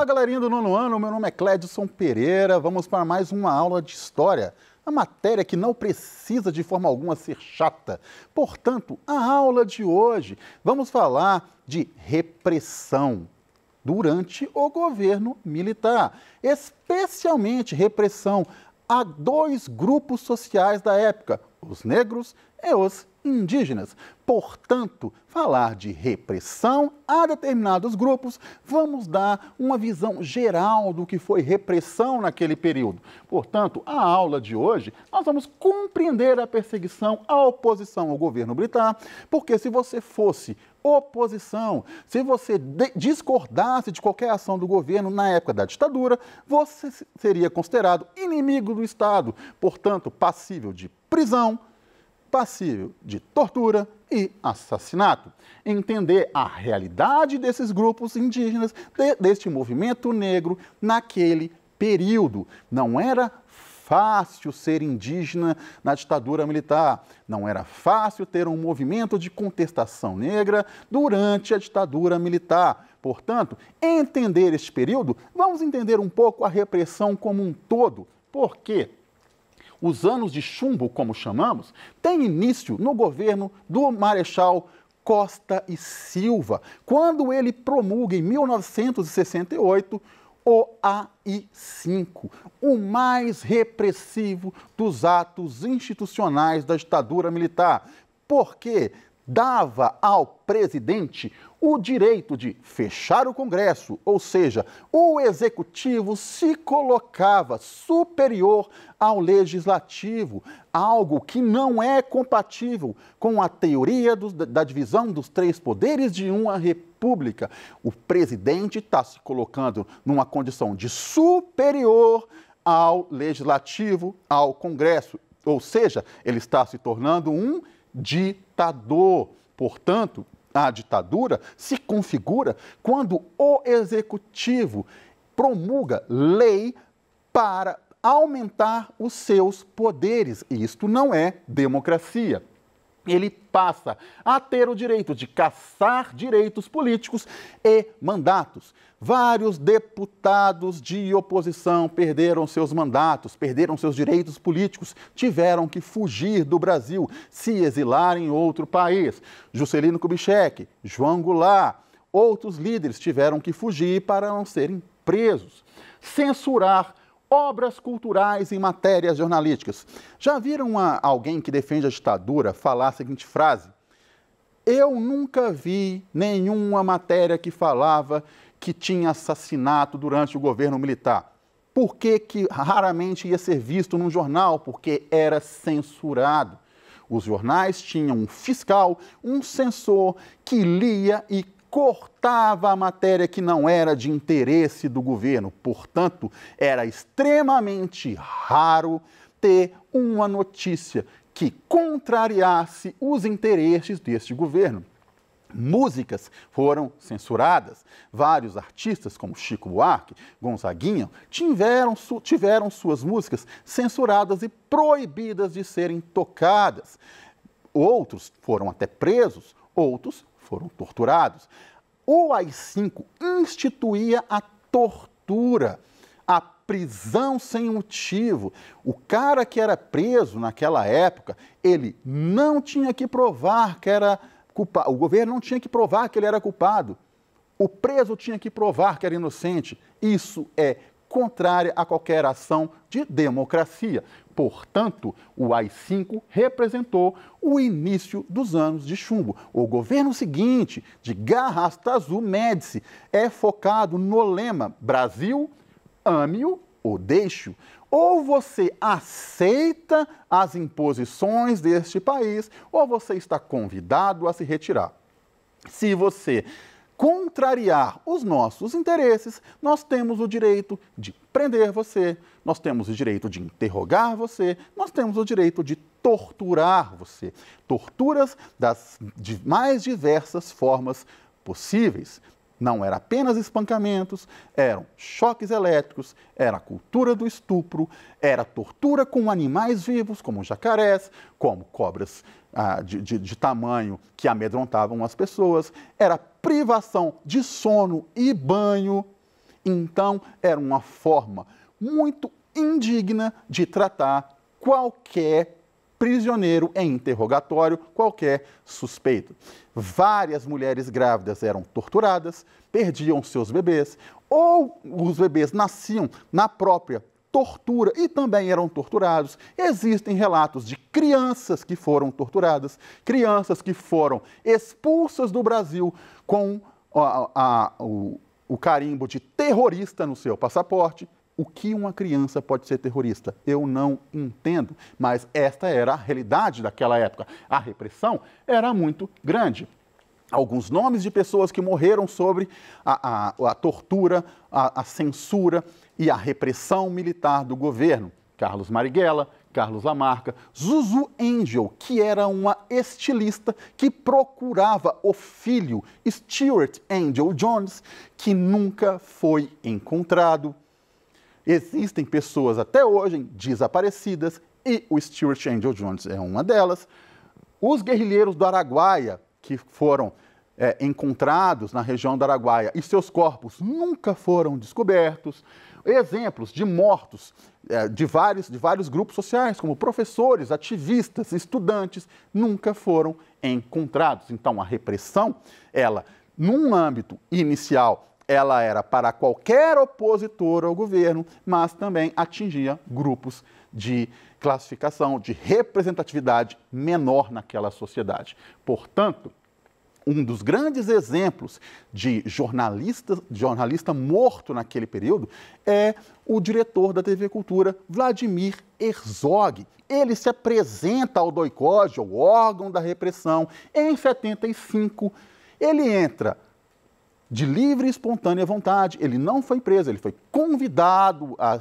galerinha do nono ano, meu nome é Clédson Pereira, vamos para mais uma aula de História. A matéria que não precisa de forma alguma ser chata. Portanto, a aula de hoje, vamos falar de repressão durante o governo militar, especialmente repressão a dois grupos sociais da época, os negros e os indígenas. Portanto, falar de repressão a determinados grupos, vamos dar uma visão geral do que foi repressão naquele período. Portanto, a aula de hoje, nós vamos compreender a perseguição à oposição ao governo militar, porque se você fosse oposição, se você discordasse de qualquer ação do governo na época da ditadura, você seria considerado inimigo do Estado, portanto, passível de prisão, passível de tortura e assassinato. Entender a realidade desses grupos indígenas, deste movimento negro naquele período. Não era fácil ser indígena na ditadura militar. Não era fácil ter um movimento de contestação negra durante a ditadura militar. Portanto, entender este período, vamos entender um pouco a repressão como um todo. Por quê? Os anos de chumbo, como chamamos, têm início no governo do Marechal Costa e Silva, quando ele promulga em 1968 o AI-5, o mais repressivo dos atos institucionais da ditadura militar, porque dava ao presidente o direito de fechar o Congresso, ou seja, o executivo se colocava superior ao legislativo, algo que não é compatível com a teoria da divisão dos três poderes de uma república. O presidente está se colocando numa condição de superior ao legislativo, ao Congresso, ou seja, ele está se tornando um ditador. Portanto, a ditadura se configura quando o executivo promulga lei para aumentar os seus poderes. E isto não é democracia. Ele passa a ter o direito de caçar direitos políticos e mandatos. Vários deputados de oposição perderam seus mandatos, perderam seus direitos políticos, tiveram que fugir do Brasil, se exilar em outro país. Juscelino Kubitschek, João Goulart, outros líderes tiveram que fugir para não serem presos. Censurar obras culturais e matérias jornalísticas. Já viram alguém que defende a ditadura falar a seguinte frase? Eu nunca vi nenhuma matéria que falava que tinha assassinato durante o governo militar. Por que raramente ia ser visto num jornal? Porque era censurado. Os jornais tinham um fiscal, um censor que lia e cortava a matéria que não era de interesse do governo. Portanto, era extremamente raro ter uma notícia que contrariasse os interesses deste governo. Músicas foram censuradas. Vários artistas, como Chico Buarque, Gonzaguinha, tiveram suas músicas censuradas e proibidas de serem tocadas. Outros foram até presos, outros foram torturados. O AI-5 instituía a tortura, a prisão sem motivo. O cara que era preso naquela época, ele não tinha que provar que era culpado. O governo não tinha que provar que ele era culpado. O preso tinha que provar que era inocente. Isso é contrária a qualquer ação de democracia. Portanto, o AI-5 representou o início dos anos de chumbo. O governo seguinte, de Garrastazu Médici, é focado no lema Brasil, ame-o ou deixe-o. Ou você aceita as imposições deste país, ou você está convidado a se retirar. Se você contrariar os nossos interesses, nós temos o direito de prender você, nós temos o direito de interrogar você, nós temos o direito de torturar você. Torturas das mais diversas formas possíveis. Não era apenas espancamentos, eram choques elétricos, era a cultura do estupro, era tortura com animais vivos, como jacarés, como cobras de tamanho que amedrontavam as pessoas, era privação de sono e banho, Então, era uma forma muito indigna de tratar qualquer prisioneiro em interrogatório, qualquer suspeito. Várias mulheres grávidas eram torturadas, perdiam seus bebês, ou os bebês nasciam na própria tortura e também eram torturados. Existem relatos de crianças que foram torturadas, crianças que foram expulsas do Brasil com o carimbo de terrorista no seu passaporte. O que uma criança pode ser terrorista? Eu não entendo, mas esta era a realidade daquela época. A repressão era muito grande. Alguns nomes de pessoas que morreram sobre a tortura, a censura e a repressão militar do governo. Carlos Marighella, Carlos Lamarca, Zuzu Angel, que era uma estilista que procurava o filho Stuart Angel Jones, que nunca foi encontrado. Existem pessoas até hoje desaparecidas e o Stuart Angel Jones é uma delas. Os guerrilheiros do Araguaia, que foram encontrados na região do Araguaia e seus corpos nunca foram descobertos. Exemplos de mortos de vários grupos sociais, como professores, ativistas, estudantes, nunca foram encontrados. Então, a repressão, ela, num âmbito inicial, ela era para qualquer opositor ao governo, mas também atingia grupos de classificação, de representatividade menor naquela sociedade. Portanto, um dos grandes exemplos de jornalista morto naquele período é o diretor da TV Cultura, Vladimir Herzog. Ele se apresenta ao doicode, ao órgão da repressão, em 75. Ele entra de livre e espontânea vontade, ele não foi preso, ele foi convidado a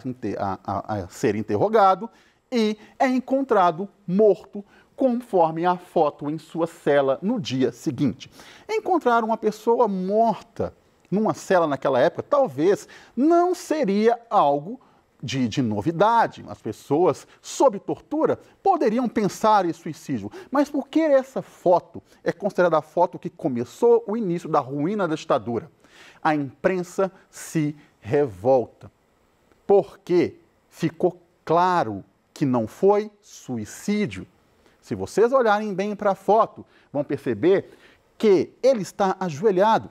ser interrogado e é encontrado morto, conforme a foto em sua cela no dia seguinte. Encontrar uma pessoa morta numa cela naquela época talvez não seria algo de novidade. As pessoas sob tortura poderiam pensar em suicídio, mas por que essa foto é considerada a foto que começou o início da ruína da ditadura? A imprensa se revolta, porque ficou claro que não foi suicídio. Se vocês olharem bem para a foto, vão perceber que ele está ajoelhado.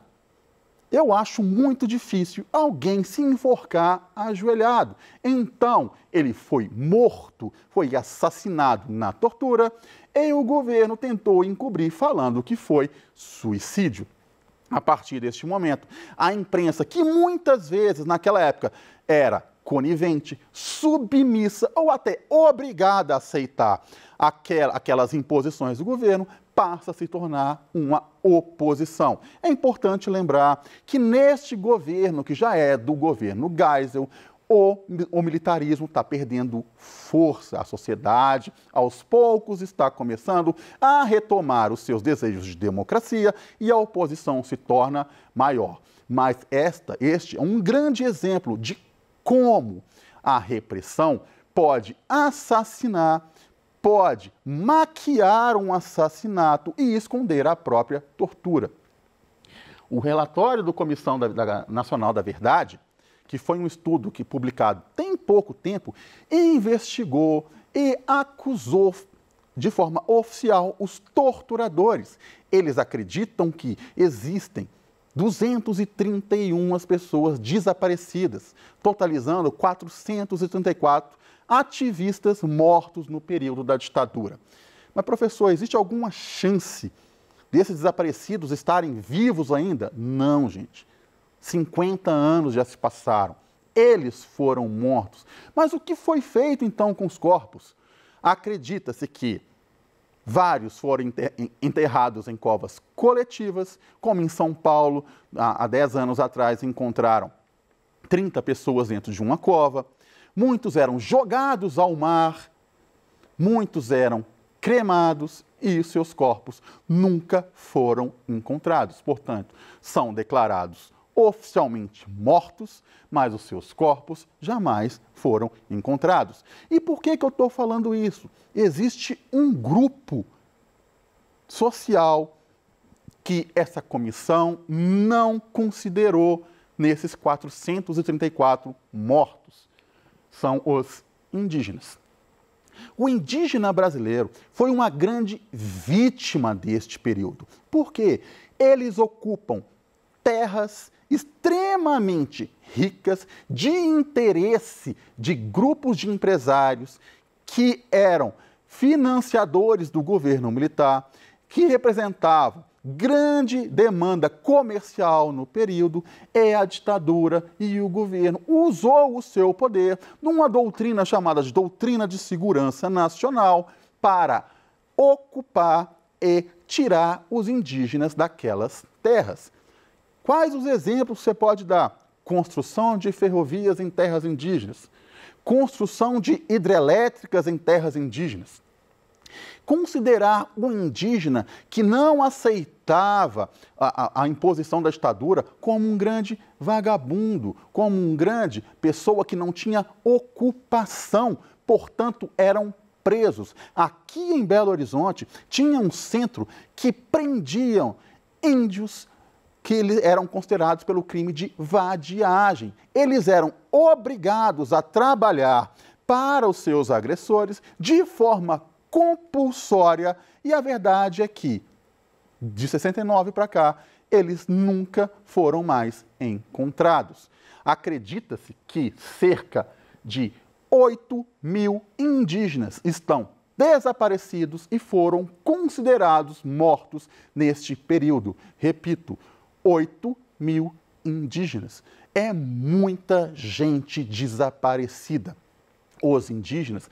Eu acho muito difícil alguém se enforcar ajoelhado. Então, ele foi morto, foi assassinado na tortura e o governo tentou encobrir falando que foi suicídio. A partir deste momento, a imprensa, que muitas vezes naquela época era conivente, submissa ou até obrigada a aceitar aquelas imposições do governo, passa a se tornar uma oposição. É importante lembrar que neste governo, que já é do governo Geisel, o militarismo está perdendo força. A sociedade, aos poucos, está começando a retomar os seus desejos de democracia e a oposição se torna maior. Mas este é um grande exemplo de como a repressão pode assassinar, pode maquiar um assassinato e esconder a própria tortura. O relatório da Comissão Nacional da Verdade, que foi um estudo que publicado tem pouco tempo, investigou e acusou de forma oficial os torturadores. Eles acreditam que existem 231 pessoas desaparecidas, totalizando 434 ativistas mortos no período da ditadura. Mas, professor, existe alguma chance desses desaparecidos estarem vivos ainda? Não, gente. 50 anos já se passaram. Eles foram mortos. Mas o que foi feito, então, com os corpos? Acredita-se que vários foram enterrados em covas coletivas, como em São Paulo, há 10 anos atrás, encontraram 30 pessoas dentro de uma cova. Muitos eram jogados ao mar, muitos eram cremados e seus corpos nunca foram encontrados. Portanto, são declarados oficialmente mortos, mas os seus corpos jamais foram encontrados. E por que eu estou falando isso? Existe um grupo social que essa comissão não considerou nesses 434 mortos. São os indígenas. O indígena brasileiro foi uma grande vítima deste período. Por quê? Eles ocupam terras extremamente ricas de interesse de grupos de empresários que eram financiadores do governo militar, que representavam grande demanda comercial no período, a ditadura e o governo usou o seu poder numa doutrina chamada de Doutrina de Segurança Nacional para ocupar e tirar os indígenas daquelas terras. Quais os exemplos que você pode dar? Construção de ferrovias em terras indígenas, construção de hidrelétricas em terras indígenas. Considerar o indígena que não aceitava a imposição da ditadura como um grande vagabundo, como uma grande pessoa que não tinha ocupação, portanto, eram presos. Aqui em Belo Horizonte tinha um centro que prendiam índios que eles eram considerados pelo crime de vadiagem. Eles eram obrigados a trabalhar para os seus agressores de forma compulsória, e a verdade é que, de 69 para cá, eles nunca foram mais encontrados. Acredita-se que cerca de 8.000 indígenas estão desaparecidos e foram considerados mortos neste período. Repito, 8.000 indígenas. É muita gente desaparecida. Os indígenas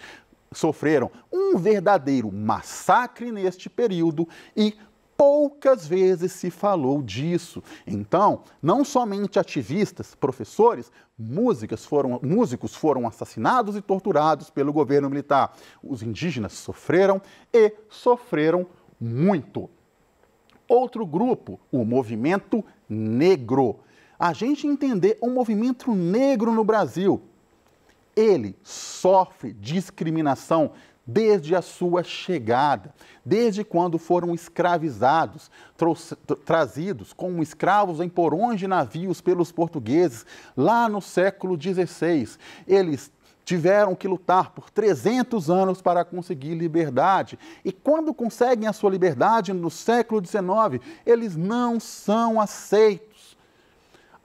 sofreram um verdadeiro massacre neste período e poucas vezes se falou disso. Então, não somente ativistas, professores, músicos foram assassinados e torturados pelo governo militar. Os indígenas sofreram e sofreram muito. Outro grupo, o movimento negro. A gente entender o movimento negro no Brasil, ele sofre discriminação desde a sua chegada, desde quando foram escravizados, trazidos como escravos em porões de navios pelos portugueses, lá no século XVI. Eles tiveram que lutar por 300 anos para conseguir liberdade. E quando conseguem a sua liberdade no século XIX, eles não são aceitos.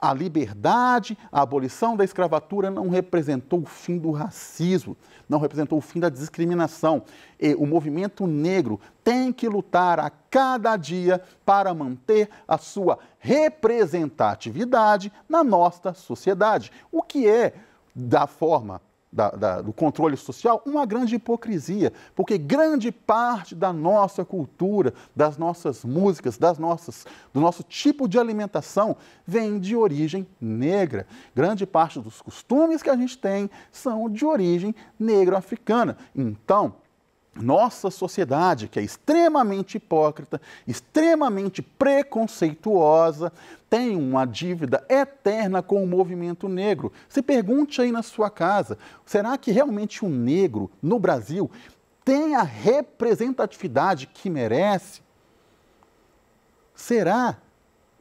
A liberdade, a abolição da escravatura não representou o fim do racismo, não representou o fim da discriminação. E o movimento negro tem que lutar a cada dia para manter a sua representatividade na nossa sociedade, o que é, da forma do controle social, uma grande hipocrisia, porque grande parte da nossa cultura, das nossas músicas, do nosso tipo de alimentação vem de origem negra. Grande parte dos costumes que a gente tem são de origem negro-africana. Então, nossa sociedade, que é extremamente hipócrita, extremamente preconceituosa, tem uma dívida eterna com o movimento negro. Se pergunte aí na sua casa, será que realmente o negro no Brasil tem a representatividade que merece? Será?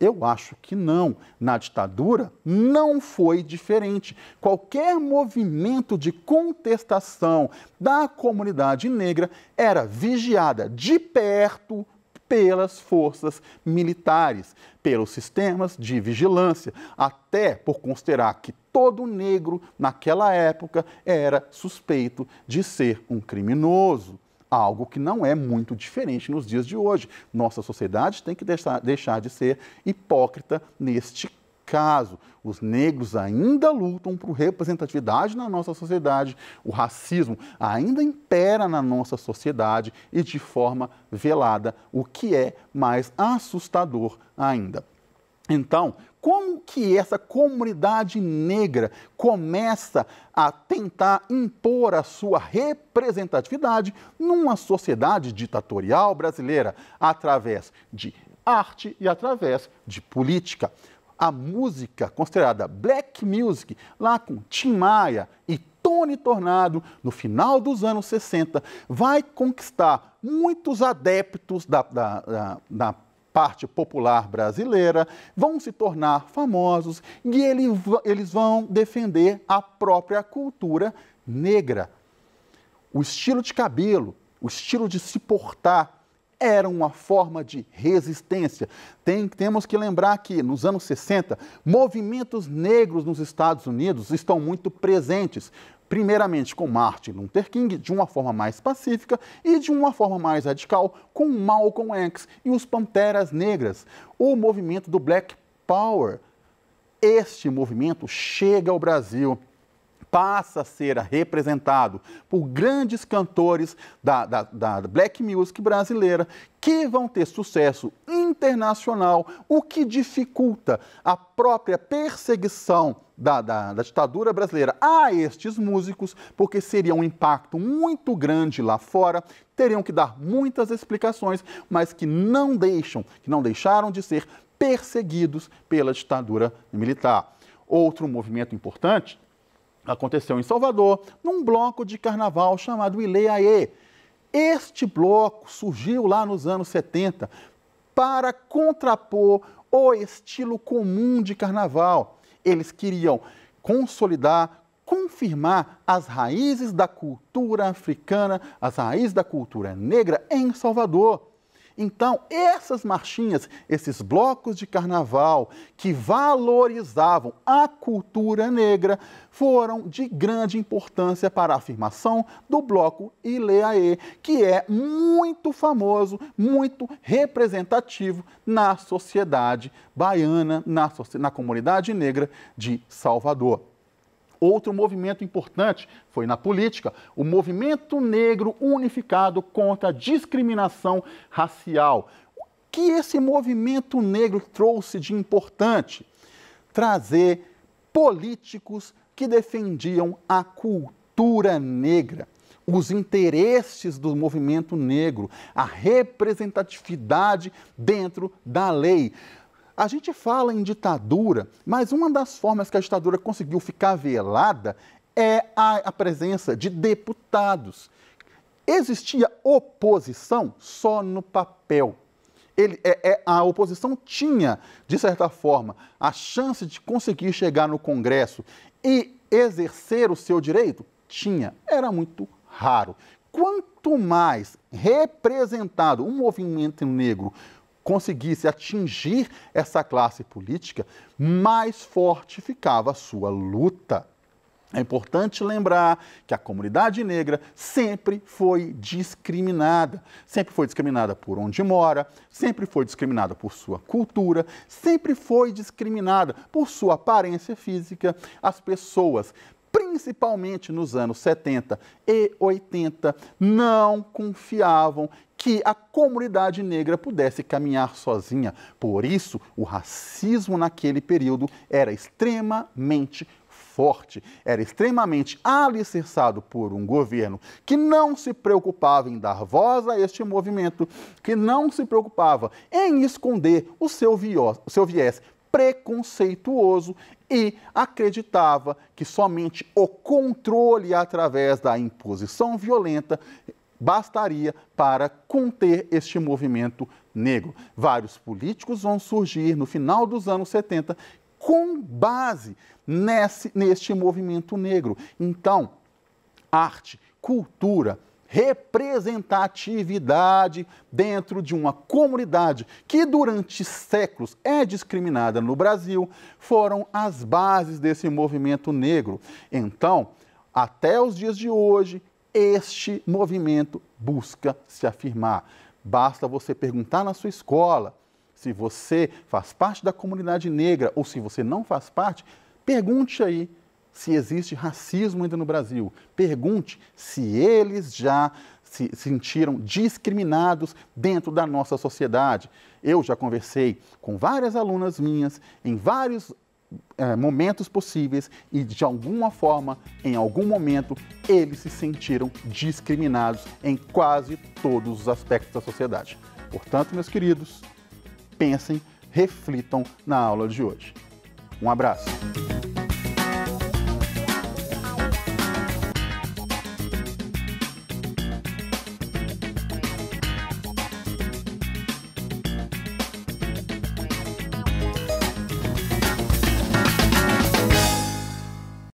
Eu acho que não. Na ditadura, não foi diferente. Qualquer movimento de contestação da comunidade negra era vigiada de perto pelas forças militares, pelos sistemas de vigilância, até por considerar que todo negro, naquela época, era suspeito de ser um criminoso. Algo que não é muito diferente nos dias de hoje. Nossa sociedade tem que deixar de ser hipócrita neste caso. Os negros ainda lutam por representatividade na nossa sociedade. O racismo ainda impera na nossa sociedade e de forma velada, o que é mais assustador ainda. Então, como que essa comunidade negra começa a tentar impor a sua representatividade numa sociedade ditatorial brasileira? Através de arte e através de política. A música considerada black music, lá com Tim Maia e Tony Tornado, no final dos anos 60, vai conquistar muitos adeptos da parte popular brasileira, vão se tornar famosos e eles vão defender a própria cultura negra. O estilo de cabelo, o estilo de se portar, era uma forma de resistência. Temos que lembrar que, nos anos 60, movimentos negros nos Estados Unidos estão muito presentes. Primeiramente com Martin Luther King, de uma forma mais pacífica, e de uma forma mais radical, com Malcolm X e os Panteras Negras. O movimento do Black Power. Este movimento chega ao Brasil, passa a ser representado por grandes cantores da black music brasileira que vão ter sucesso internacional, o que dificulta a própria perseguição da ditadura brasileira a estes músicos, porque seria um impacto muito grande lá fora, teriam que dar muitas explicações, mas que não deixaram de ser perseguidos pela ditadura militar. Outro movimento importante aconteceu em Salvador, num bloco de carnaval chamado Ilê-Aê. Este bloco surgiu lá nos anos 70 para contrapor o estilo comum de carnaval. Eles queriam consolidar, confirmar as raízes da cultura africana, as raízes da cultura negra em Salvador. Então, essas marchinhas, esses blocos de carnaval que valorizavam a cultura negra, foram de grande importância para a afirmação do bloco Ilê-Aê, que é muito famoso, muito representativo na sociedade baiana, na comunidade negra de Salvador. Outro movimento importante foi na política, o Movimento Negro Unificado contra a Discriminação Racial. O que esse movimento negro trouxe de importante? Trazer políticos que defendiam a cultura negra, os interesses do movimento negro, a representatividade dentro da lei. A gente fala em ditadura, mas uma das formas que a ditadura conseguiu ficar velada é a presença de deputados. Existia oposição só no papel. A oposição tinha, de certa forma, a chance de conseguir chegar no Congresso e exercer o seu direito? Tinha. Era muito raro. Quanto mais representado um movimento negro conseguisse atingir essa classe política, mais forte ficava a sua luta. É importante lembrar que a comunidade negra sempre foi discriminada por onde mora, sempre foi discriminada por sua cultura, sempre foi discriminada por sua aparência física. As pessoas, principalmente nos anos 70 e 80, não confiavam que a comunidade negra pudesse caminhar sozinha. Por isso, o racismo naquele período era extremamente forte, era extremamente alicerçado por um governo que não se preocupava em dar voz a este movimento, que não se preocupava em esconder o seu viés preconceituoso e acreditava que somente o controle através da imposição violenta bastaria para conter este movimento negro. Vários políticos vão surgir no final dos anos 70 com base neste movimento negro. Então, arte, cultura, representatividade dentro de uma comunidade que durante séculos é discriminada no Brasil, foram as bases desse movimento negro. Então, até os dias de hoje, este movimento busca se afirmar. Basta você perguntar na sua escola se você faz parte da comunidade negra ou se você não faz parte. Pergunte aí se existe racismo ainda no Brasil. Pergunte se eles já se sentiram discriminados dentro da nossa sociedade. Eu já conversei com várias alunas minhas em vários momentos possíveis e, de alguma forma, em algum momento, eles se sentiram discriminados em quase todos os aspectos da sociedade. Portanto, meus queridos, pensem, reflitam na aula de hoje. Um abraço.